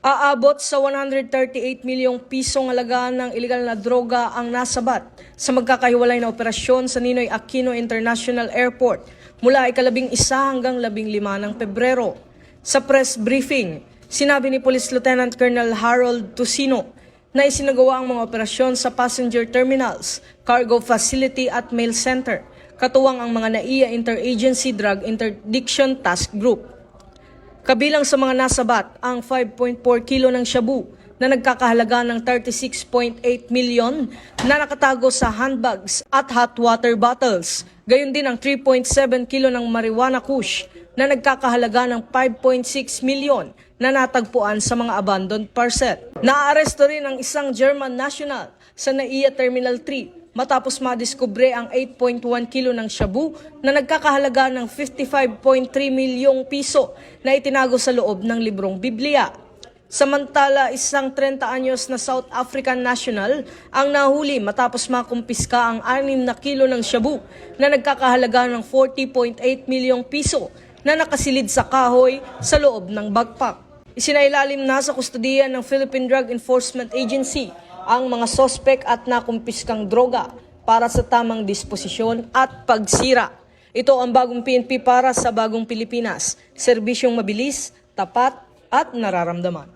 Aabot sa 138 milyong pisong halaga ng ilegal na droga ang nasabat sa magkakahiwalay na operasyon sa Ninoy Aquino International Airport mula ika-11 hanggang 15 ng Pebrero. Sa press briefing, sinabi ni Police Lieutenant Colonel Harold Tusino na isinagawa ang mga operasyon sa passenger terminals, cargo facility at mail center, katuwang ang mga NAIA Interagency Drug Interdiction Task Group. Kabilang sa mga nasabat ang 5.4 kilo ng shabu na nagkakahalaga ng 36.8 milyon na nakatago sa handbags at hot water bottles. Gayon din ang 3.7 kilo ng marijuana kush na nagkakahalaga ng 5.6 milyon na natagpuan sa mga abandoned parcel. Naaresto rin ang isang German national sa NAIA Terminal 3 matapos madiskubre ang 8.1 kilo ng shabu na nagkakahalaga ng 55.3 milyong piso na itinago sa loob ng librong Biblia. Samantala, isang 30 anyos na South African national ang nahuli matapos makumpiska ang 6 na kilo ng shabu na nagkakahalaga ng 40.8 milyong piso na nakasilid sa kahoy sa loob ng backpack. Isinailalim na sa kustodiya ng Philippine Drug Enforcement Agency ang mga sospek at nakumpiskang droga para sa tamang disposisyon at pagsira. Ito ang bagong PNP para sa bagong Pilipinas. Serbisyong mabilis, tapat at nararamdaman.